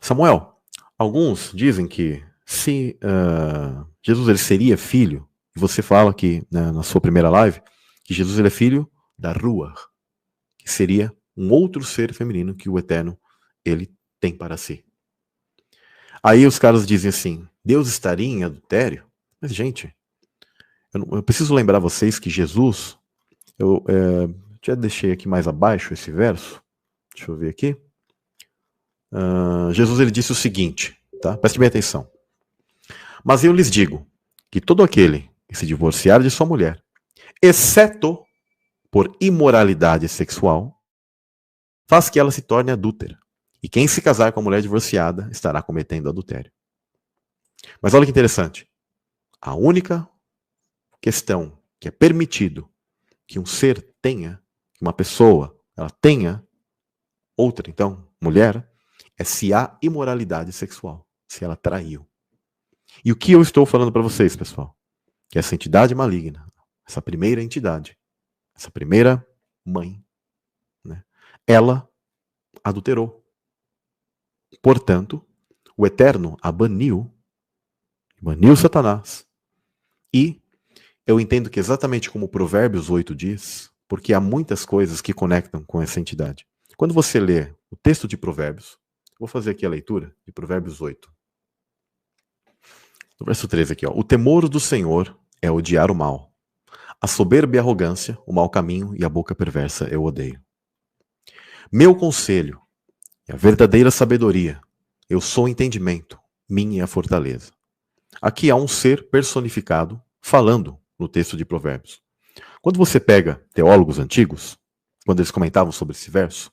Samuel, alguns dizem que se Jesus ele seria filho, e você fala que na sua primeira live, que Jesus ele é filho da Ruach, que seria um outro ser feminino que o Eterno ele tem para si. Aí os caras dizem assim, Deus estaria em adultério? Mas gente, eu preciso lembrar vocês que Jesus, eu já deixei aqui mais abaixo esse verso, deixa eu ver aqui. Jesus ele disse o seguinte, tá? Preste bem atenção. Mas eu lhes digo que todo aquele que se divorciar de sua mulher, exceto por imoralidade sexual, faz que ela se torne adúltera. E quem se casar com a mulher divorciada estará cometendo adultério. Mas olha que interessante. A única questão que é permitido que um ser tenha, que uma pessoa ela tenha, outra, então, mulher, é se há imoralidade sexual, se ela traiu. E o que eu estou falando para vocês, pessoal? Que essa entidade maligna, essa primeira entidade, essa primeira mãe, né, ela adulterou. Portanto, o Eterno a baniu Satanás. E eu entendo que exatamente como Provérbios 8 diz, porque há muitas coisas que conectam com essa entidade. Quando você lê o texto de Provérbios, vou fazer aqui a leitura de Provérbios 8. No verso 13 aqui, ó. O temor do Senhor é odiar o mal. A soberba e a arrogância, o mau caminho e a boca perversa eu odeio. Meu conselho e a verdadeira sabedoria, eu sou o entendimento, minha é a fortaleza. Aqui há um ser personificado falando no texto de Provérbios. Quando você pega teólogos antigos, quando eles comentavam sobre esse verso,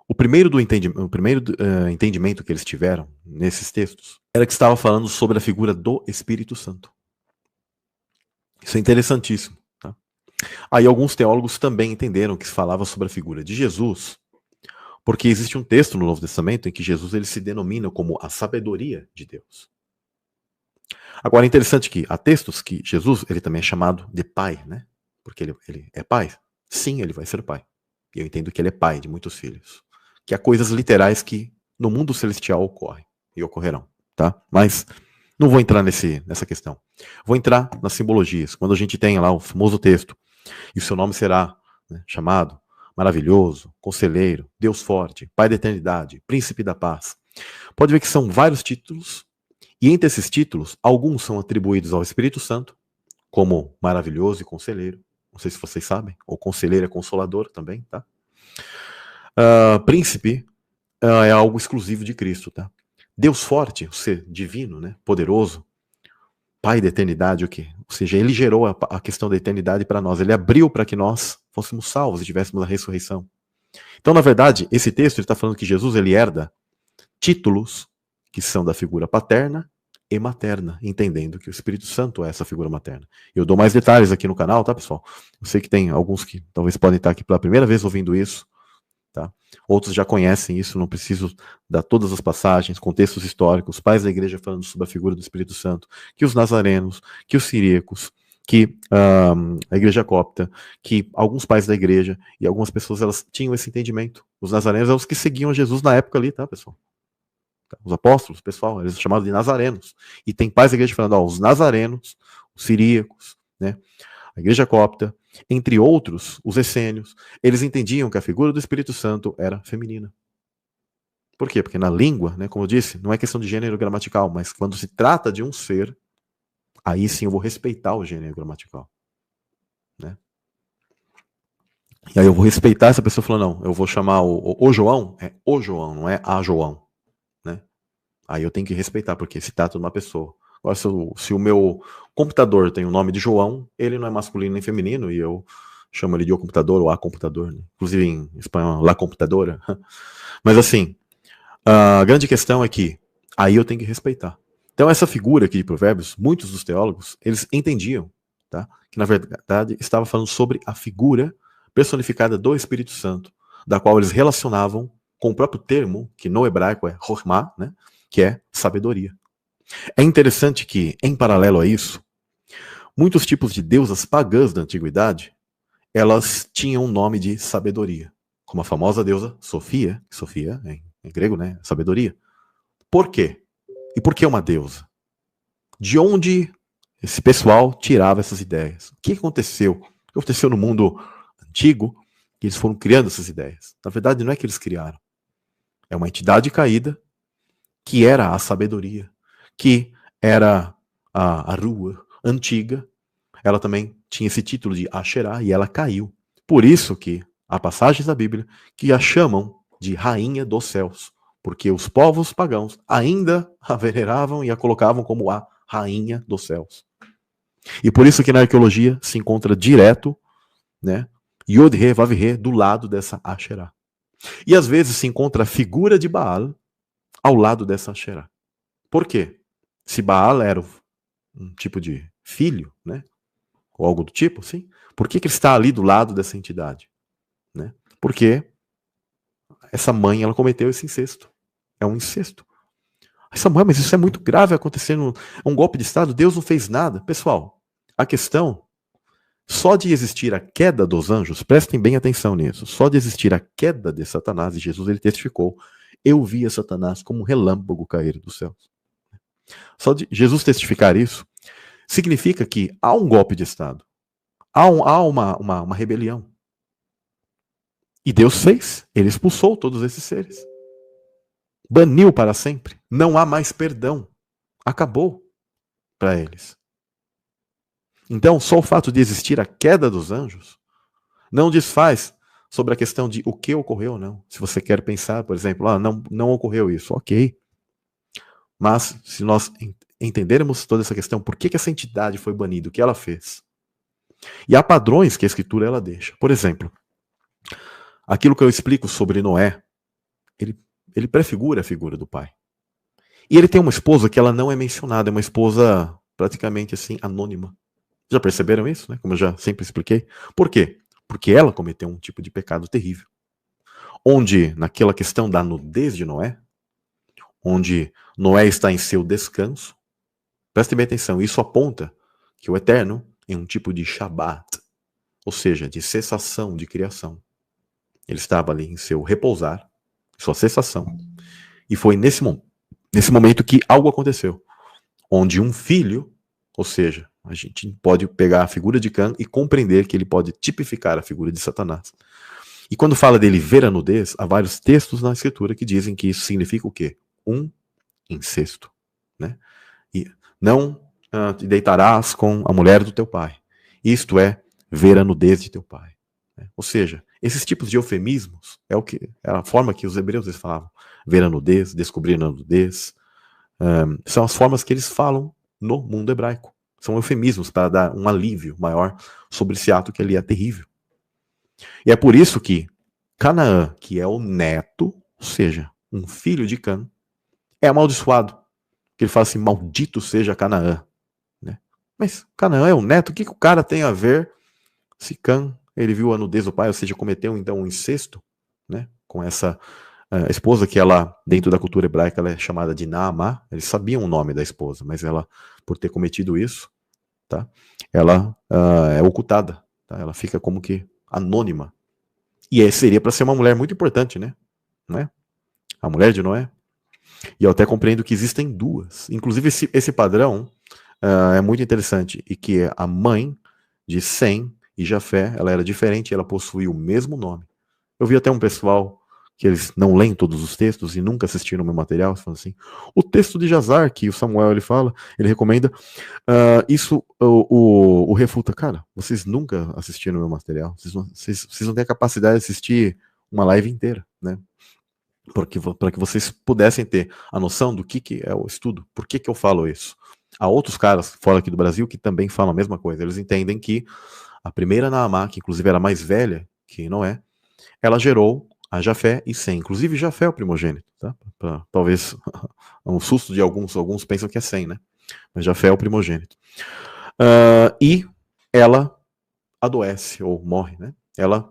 o primeiro entendimento que eles tiveram nesses textos era que estava falando sobre a figura do Espírito Santo. Isso é interessantíssimo. Tá? Aí alguns teólogos também entenderam que se falava sobre a figura de Jesus, porque existe um texto no Novo Testamento em que Jesus ele se denomina como a sabedoria de Deus. Agora é interessante que há textos que Jesus ele também é chamado de pai, né? Porque ele é pai. Sim, ele vai ser pai. E eu entendo que ele é pai de muitos filhos. Que há coisas literais que no mundo celestial ocorrem e ocorrerão, tá? Mas não vou entrar nessa questão. Vou entrar nas simbologias. Quando a gente tem lá o famoso texto, e o seu nome será, né, chamado Maravilhoso, Conselheiro, Deus Forte, Pai da Eternidade, Príncipe da Paz. Pode ver que são vários títulos, e entre esses títulos, alguns são atribuídos ao Espírito Santo, como Maravilhoso e Conselheiro. Não sei se vocês sabem, ou Conselheiro é Consolador também, tá? Príncipe é algo exclusivo de Cristo, tá? Deus Forte, o ser divino, né, poderoso, Pai da eternidade, o quê? Ou seja, ele gerou a questão da eternidade para nós. Ele abriu para que nós fôssemos salvos e tivéssemos a ressurreição. Então, na verdade, esse texto está falando que Jesus ele herda títulos que são da figura paterna e materna, entendendo que o Espírito Santo é essa figura materna. Eu dou mais detalhes aqui no canal, tá, pessoal? Eu sei que tem alguns que talvez podem estar aqui pela primeira vez ouvindo isso, tá? Outros já conhecem isso, não preciso dar todas as passagens, contextos históricos, pais da igreja falando sobre a figura do Espírito Santo, que os nazarenos, que os siríacos, que a igreja copta, que alguns pais da igreja e algumas pessoas elas tinham esse entendimento. Os nazarenos eram os que seguiam Jesus na época ali, tá, pessoal? Os apóstolos, pessoal, eles são chamados de nazarenos. E tem pais da igreja falando, ó, os nazarenos, os siríacos, né? A igreja copta, entre outros, os essênios, eles entendiam que a figura do Espírito Santo era feminina. Por quê? Porque na língua, né, como eu disse, não é questão de gênero gramatical, mas quando se trata de um ser, aí sim eu vou respeitar o gênero gramatical. Né? E aí eu vou respeitar essa pessoa falando, não, eu vou chamar o João, é o João, não é a João. Né? Aí eu tenho que respeitar, porque se trata de uma pessoa. Agora, se o meu computador tem o nome de João, ele não é masculino nem feminino, e eu chamo ele de o computador ou a computador. Né? Inclusive em espanhol, la computadora. Mas assim, a grande questão é que aí eu tenho que respeitar. Então essa figura aqui de Provérbios, muitos dos teólogos, eles entendiam, tá? Que na verdade estava falando sobre a figura personificada do Espírito Santo, da qual eles relacionavam com o próprio termo, que no hebraico é Chokhmah, né? Que é sabedoria. É interessante que, em paralelo a isso, muitos tipos de deusas pagãs da antiguidade, elas tinham um nome de sabedoria, como a famosa deusa Sofia, Sofia em Em grego, né? Sabedoria. Por quê? E por que uma deusa? De onde esse pessoal tirava essas ideias? O que aconteceu? O que aconteceu no mundo antigo que eles foram criando essas ideias? Na verdade, não é que eles criaram. É uma entidade caída que era a sabedoria, que era a rua antiga. Ela também tinha esse título de Asherá e ela caiu. Por isso que há passagens da Bíblia que a chamam de Rainha dos Céus, porque os povos pagãos ainda a veneravam e a colocavam como a Rainha dos Céus. E por isso que na arqueologia se encontra direto, né, Yod-He, Vav-He, do lado dessa Asherá. E às vezes se encontra a figura de Baal ao lado dessa Asherá. Por quê? Se Baal era um tipo de filho, né, ou algo do tipo, sim, por que ele está ali do lado dessa entidade? Né? Porque essa mãe, ela cometeu esse incesto. É um incesto. Samuel, mas isso é muito grave acontecendo. É um golpe de Estado, Deus não fez nada. Pessoal, a questão, só de existir a queda dos anjos, prestem bem atenção nisso, só de existir a queda de Satanás, e Jesus ele testificou, eu via Satanás como um relâmpago cair dos céus. Só de Jesus testificar isso, significa que há um golpe de Estado, há uma rebelião. E Deus fez, ele expulsou todos esses seres. Baniu para sempre. Não há mais perdão. Acabou para eles. Então, só o fato de existir a queda dos anjos não desfaz sobre a questão de o que ocorreu ou não. Se você quer pensar, por exemplo, não ocorreu isso, ok. Mas se nós entendermos toda essa questão, por que essa entidade foi banida, o que ela fez? E há padrões que a Escritura ela deixa. Por exemplo, aquilo que eu explico sobre Noé, ele prefigura a figura do pai. E ele tem uma esposa que ela não é mencionada, é uma esposa praticamente assim, anônima. Já perceberam isso, né? Como eu já sempre expliquei. Por quê? Porque ela cometeu um tipo de pecado terrível. Onde, naquela questão da nudez de Noé, onde Noé está em seu descanso, prestem bem atenção, isso aponta que o Eterno é um tipo de Shabat, ou seja, de cessação de criação. Ele estava ali em seu repousar, sua cessação. E foi nesse momento que algo aconteceu, onde um filho, ou seja, a gente pode pegar a figura de Cã e compreender que ele pode tipificar a figura de Satanás. E quando fala dele ver a nudez, há vários textos na Escritura que dizem que isso significa o quê? Um incesto. Né? E não te deitarás com a mulher do teu pai. Isto é, ver a nudez de teu pai. Né? Ou seja, esses tipos de eufemismos é a forma que os hebreus eles falavam. Ver a nudez, descobrir a nudez. São as formas que eles falam no mundo hebraico. São eufemismos para dar um alívio maior sobre esse ato que ali é terrível. E é por isso que Canaã, que é o neto, ou seja, um filho de Cã, é amaldiçoado. Que ele fala assim, maldito seja Canaã. Né? Mas Canaã é o neto, o que o cara tem a ver se Cã, ele viu a nudez do pai, ou seja, cometeu então um incesto, né, com essa esposa que ela, dentro da cultura hebraica, ela é chamada de Naamá. Eles sabiam o nome da esposa, mas ela, por ter cometido isso, tá, ela é ocultada, tá? Ela fica como que anônima. E aí seria para ser uma mulher muito importante, né? Não é? A mulher de Noé. E eu até compreendo que existem duas. Inclusive, esse padrão é muito interessante. E que a mãe de Sem e Jafé, ela era diferente, ela possuía o mesmo nome. Eu vi até um pessoal que eles não leem todos os textos e nunca assistiram o meu material, falando assim, o texto de Jazar, que o Samuel ele fala, ele recomenda, isso o refuta. Cara, vocês nunca assistiram o meu material, vocês não têm a capacidade de assistir uma live inteira, né? Para que vocês pudessem ter a noção do que é o estudo, por que eu falo isso. Há outros caras fora aqui do Brasil que também falam a mesma coisa, eles entendem que a primeira Naamá, que inclusive era mais velha que Noé, ela gerou a Jafé e Sem. Inclusive Jafé é o primogênito, tá? Talvez um susto de alguns pensam que é Sem, né? Mas Jafé é o primogênito. E ela adoece ou morre, né? Ela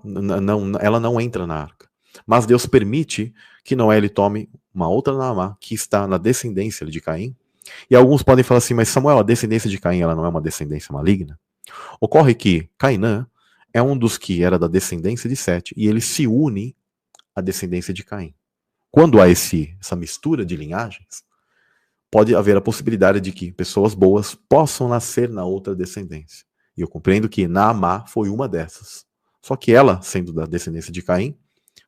não entra na arca. Mas Deus permite que Noé ele tome uma outra Naamá que está na descendência de Caim. E alguns podem falar assim, mas Samuel, a descendência de Caim ela não é uma descendência maligna? Ocorre que Cainã é um dos que era da descendência de Sete e ele se une à descendência de Caim. quando há essa mistura de linhagens, pode haver a possibilidade de que pessoas boas possam nascer na outra descendência. E eu compreendo que Naamá foi uma dessas. Só que ela, sendo da descendência de Caim,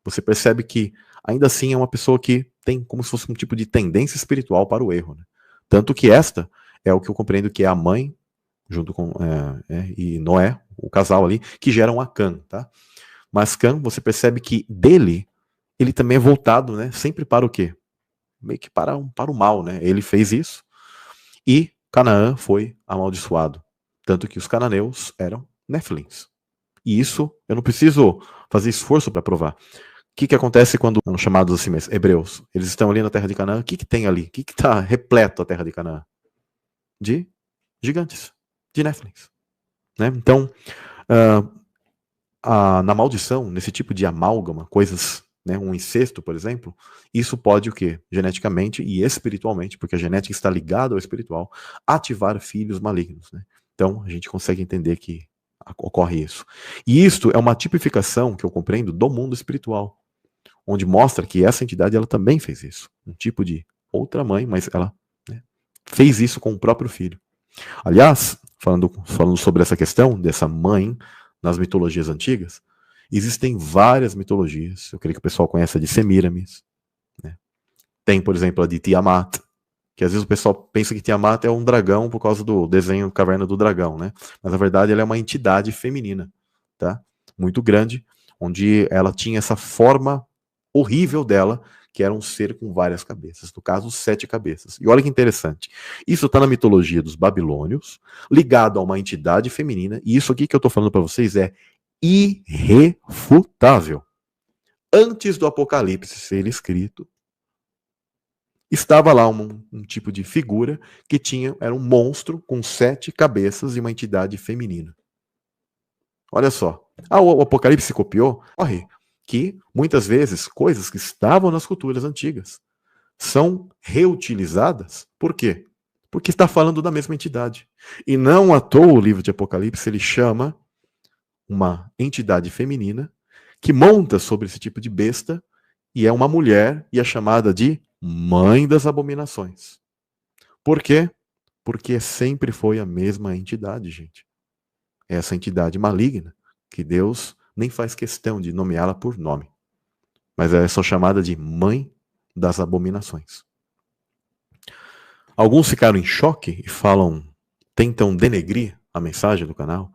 você percebe que ainda assim é uma pessoa que tem como se fosse um tipo de tendência espiritual para o erro. Né? Tanto que esta é o que eu compreendo que é a mãe, junto com e Noé, o casal ali, que geram a Cã. Tá? Mas Cã, você percebe que dele, ele também é voltado, né, sempre para o quê? Meio que para o mal. Né? Ele fez isso e Canaã foi amaldiçoado. Tanto que os cananeus eram Nefilins. E isso eu não preciso fazer esforço para provar. O que acontece quando são chamados assim mesmo, hebreus? Eles estão ali na terra de Canaã. O que tem ali? O que está repleto a terra de Canaã? De gigantes, de Nefilins. Né? Então, na maldição, nesse tipo de amálgama, coisas, né, um incesto, por exemplo, isso pode o quê? Geneticamente e espiritualmente, porque a genética está ligada ao espiritual, ativar filhos malignos. Né? Então, a gente consegue entender que ocorre isso. E isto é uma tipificação que eu compreendo do mundo espiritual, onde mostra que essa entidade ela também fez isso. Um tipo de outra mãe, mas ela, né, fez isso com o próprio filho. Aliás, falando sobre essa questão dessa mãe nas mitologias antigas, existem várias mitologias. Eu creio que o pessoal conhece a de Semiramis. Né? Tem, por exemplo, a de Tiamat, que às vezes o pessoal pensa que Tiamat é um dragão por causa do desenho Caverna do Dragão, né? Mas na verdade ela é uma entidade feminina, tá? Muito grande, onde ela tinha essa forma horrível dela, que era um ser com várias cabeças, no caso 7 cabeças. E olha que interessante, isso está na mitologia dos babilônios, ligado a uma entidade feminina, e isso aqui que eu estou falando para vocês é irrefutável. Antes do Apocalipse ser escrito, estava lá um tipo de figura que era um monstro com 7 cabeças e uma entidade feminina. Olha só. O Apocalipse copiou? Corre. Que muitas vezes coisas que estavam nas culturas antigas são reutilizadas. Por quê? Porque está falando da mesma entidade. E não à toa o livro de Apocalipse ele chama uma entidade feminina que monta sobre esse tipo de besta e é uma mulher e é chamada de Mãe das Abominações. Por quê? Porque sempre foi a mesma entidade, gente. Essa entidade maligna, que Deus nem faz questão de nomeá-la por nome. Mas é só chamada de Mãe das Abominações. Alguns ficaram em choque e tentam denegrir a mensagem do canal,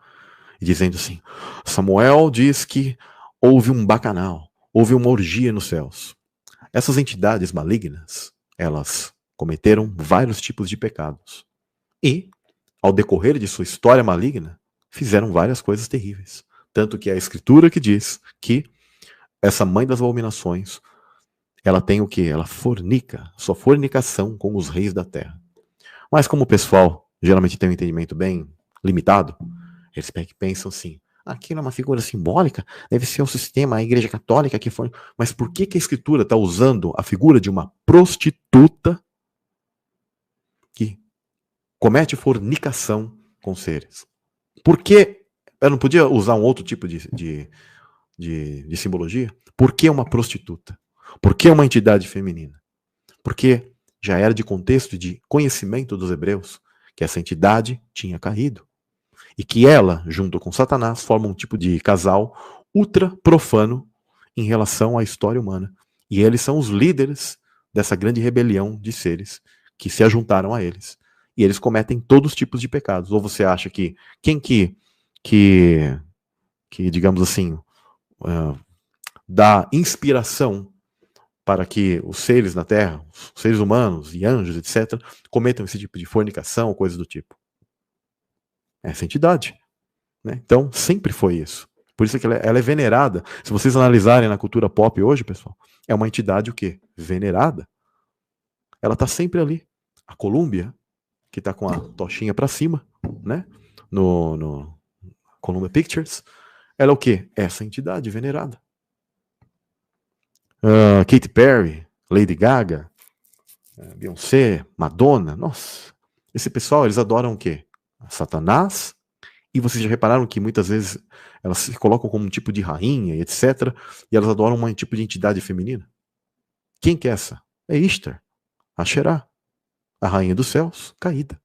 dizendo assim, Samuel diz que houve um bacanal, houve uma orgia nos céus. Essas entidades malignas, elas cometeram vários tipos de pecados. E, ao decorrer de sua história maligna, fizeram várias coisas terríveis. Tanto que é a escritura que diz que essa mãe das abominações, ela tem o quê? Ela fornica, sua fornicação com os reis da terra. Mas como o pessoal geralmente tem um entendimento bem limitado, eles pensam assim, aquilo é uma figura simbólica, deve ser um sistema, a igreja católica que foi... Mas por que a escritura está usando a figura de uma prostituta que comete fornicação com seres? Por que eu não podia usar um outro tipo de simbologia? Por que uma prostituta? Por que uma entidade feminina? Porque já era de contexto e de conhecimento dos hebreus que essa entidade tinha caído. E que ela, junto com Satanás, formam um tipo de casal ultra profano em relação à história humana. E eles são os líderes dessa grande rebelião de seres que se ajuntaram a eles. E eles cometem todos os tipos de pecados. Ou você acha que quem que digamos assim, dá inspiração para que os seres na Terra, os seres humanos e anjos, etc., cometam esse tipo de fornicação, coisas do tipo? Essa entidade. Né? Então, sempre foi isso. Por isso que ela é venerada. Se vocês analisarem na cultura pop hoje, pessoal, é uma entidade o quê? Venerada. Ela está sempre ali. A Columbia, que está com a tochinha para cima, né? No Columbia Pictures, ela é o quê? Essa entidade venerada. Katy Perry, Lady Gaga, Beyoncé, Madonna, nossa. Esse pessoal, eles adoram o quê? Satanás. E vocês já repararam que muitas vezes elas se colocam como um tipo de rainha, etc. E elas adoram um tipo de entidade feminina? Quem que é essa? É Ishtar, Asherá, a rainha dos céus, caída,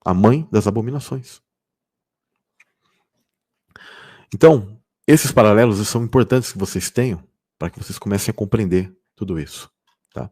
a mãe das abominações. Então, esses paralelos são importantes que vocês tenham para que vocês comecem a compreender tudo isso. Tá?